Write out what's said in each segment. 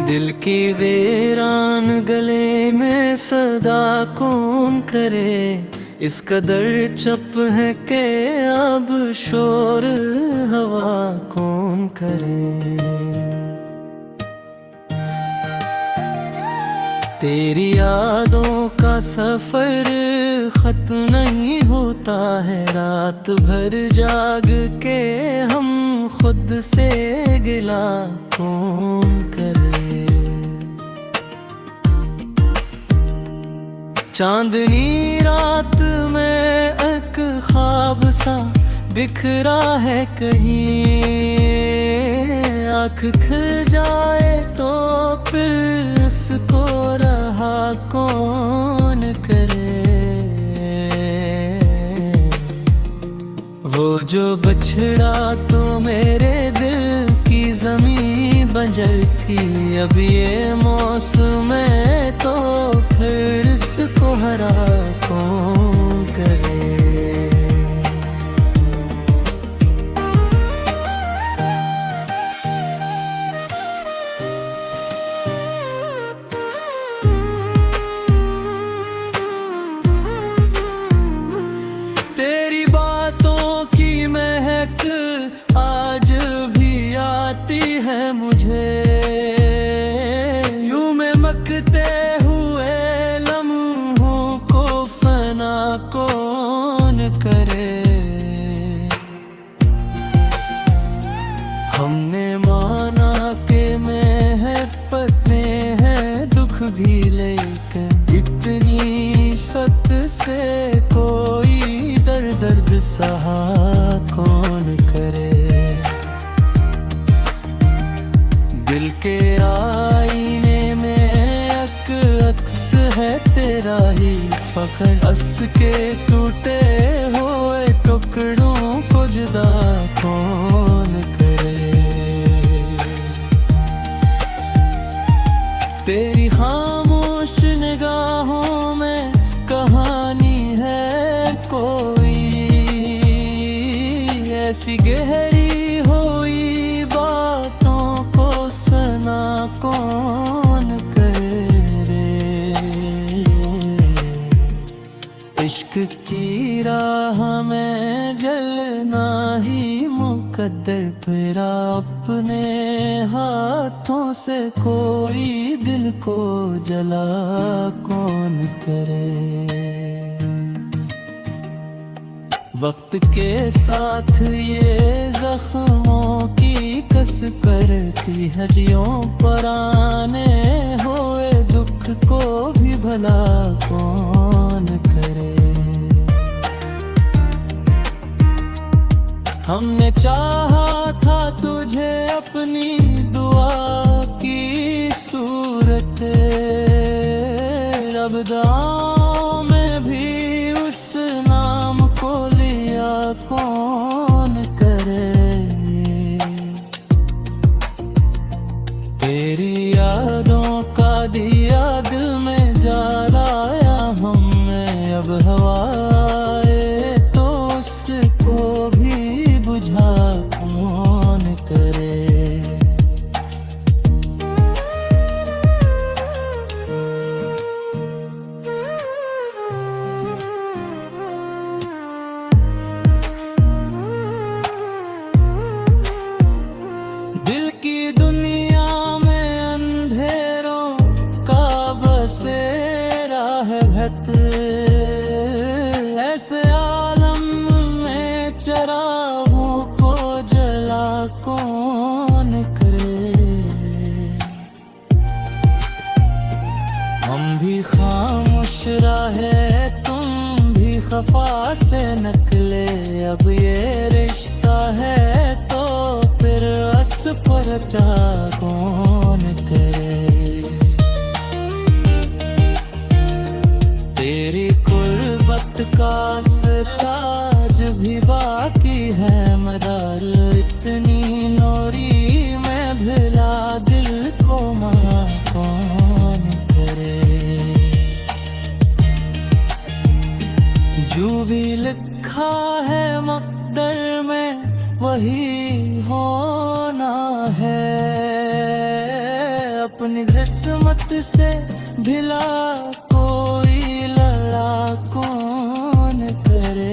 दिल की वीरान गले में सदा कौन करे, इस कदर चप है के अब शोर हवा कौन करे। तेरी यादों का सफर खत्म नहीं होता है, रात भर जाग के हम खुद से गिला कौन करे। चांदनी रात में एक ख्वाब सा बिखरा है कहीं, आँख खुल जाए तो फिर इसको रहा कौन करे। वो जो बछड़ा तो मेरे दिल की ज़मीं बंजर थी, अब ये मौसम है तो फिर इसको हरा कौन करे। तेरी बातों की महक आज भी आती है मुझे, यूं में मकते हुए लम्हों को फना कौन करे। हमने माना कि महब्बत में है दुख भी, लेकिन इतनी सत से कोई दर्द सहा कौन करे। दिल के आईने में एक अक्स है तेरा ही फख्र, हंस के टूटे हुए टुकड़ों को जुदा कौन करे। तेरी खामोश निगाहों में कहानी है कोई, ऐसी गहरी हुई बातों को सुना कौन करे। इश्क की राह में जलना ही मुकद्दर, फिर अपने हाथों से कोई दिल को जला कौन करे। वक्त के साथ ये जख्मों की कस करती है, जियों पराने हुए दुख को भी भला कौन करे। हमने चाहा था तुझे अपनी दुआ की सूरत, रब दुआओं में भी उस नाम को लिया कौन करे। तेरी यादों का दिया दिल में जलाया हमने, अब हवाए तो उसको भी बुझा कौन करे। दिल की दुनिया में अंधेरों का बसेरा है भत, ऐसे आलम में चरागों को जला कौन करे। हम भी खामोश रहे तुम भी खफा से निकले, अब ये रिश्ता है तो फिर अस पर चाह कौन करे। तेरी कुर्बत का सराज भी बाकी है मदार, इतनी नौरी में भिला दिल को मां कौन करे। जो भी लिखा है मक़दर में वही होना है, अपनी किस्मत से भिला कोई लड़ा कौन करे।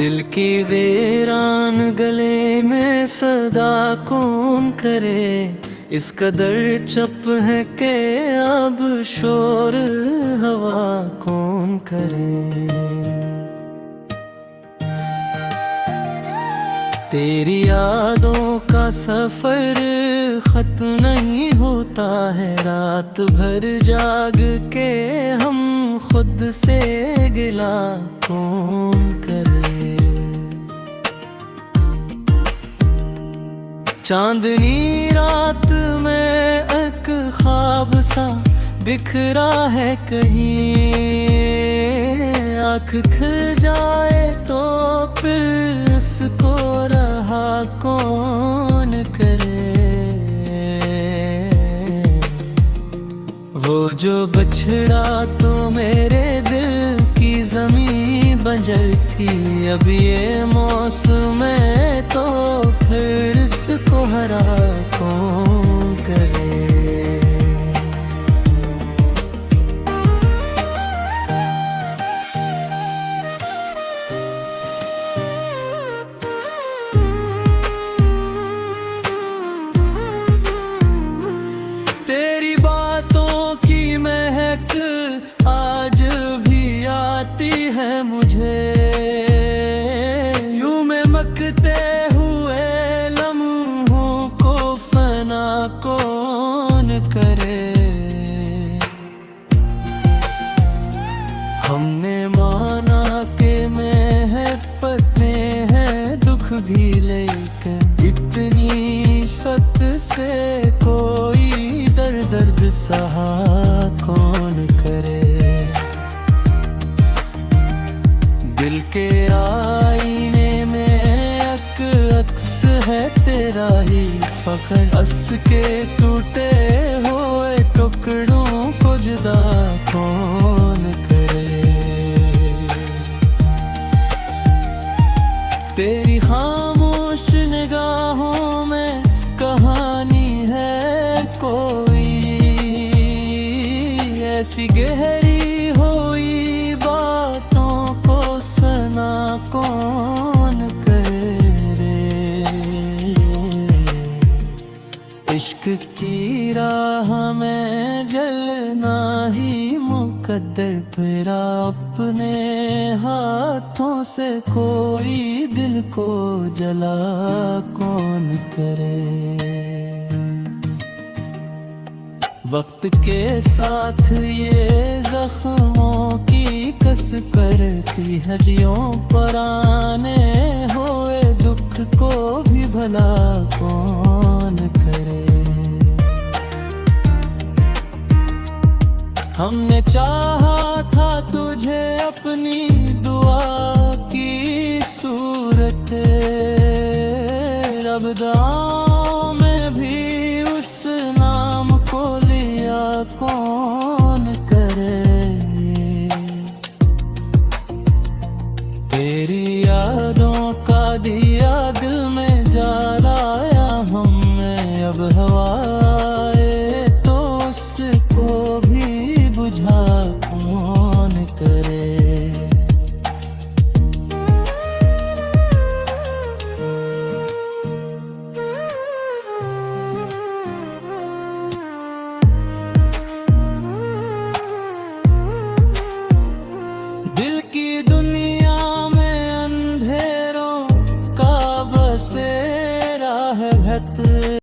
दिल की वीरान गले में सदा कौन करे, इस कदर चप है के अब शोर हवा कौन करे। तेरी यादों का सफर खत्म नहीं होता है, रात भर जाग के हम खुद से गिला कौन करे। चांदनी रात में एक ख्वाब सा बिखरा है कहीं, आँख खुल जाए तो फिर इसको रहा कौन करे। वो जो बछड़ा तो मेरे दिल की ज़मीं बंजर थी, अब ये मौसम है तो फिर इसको हरा कौन करे। तेरी बातों की महक आज भी आती है मुझे, यूं में मकते हुए लम्हों को फना कौन करे। हमने माना कि महब्बत में है दुख भी, लेकिन इतनी सत से कोई दर्द सहा कौन करे। दिल के आईने में एक अक्स है तेरा ही फख्र, हंस के टूटे हुए टुकड़ों को जुदा कौन करे। तेरी खामोश निगाहों में कहानी है कोई, ऐसी गहरी हुई बातों को सुना कौन करे। इश्क की राह में जलना ही मुकद्दर, फिर अपने हाथों से कोई दिल को जला कौन करे। वक्त के साथ ये जख्मों की कस करती है, जियों पर आने हुए दुख को भी भला कौन करे। हमने चाहा था तुझे अपनी दुआ की सूरत, रब दुआओं में भी उस नाम को लिया कौन करे। तेरी यादों का दिया दिल में जलाया हमने, अब हवा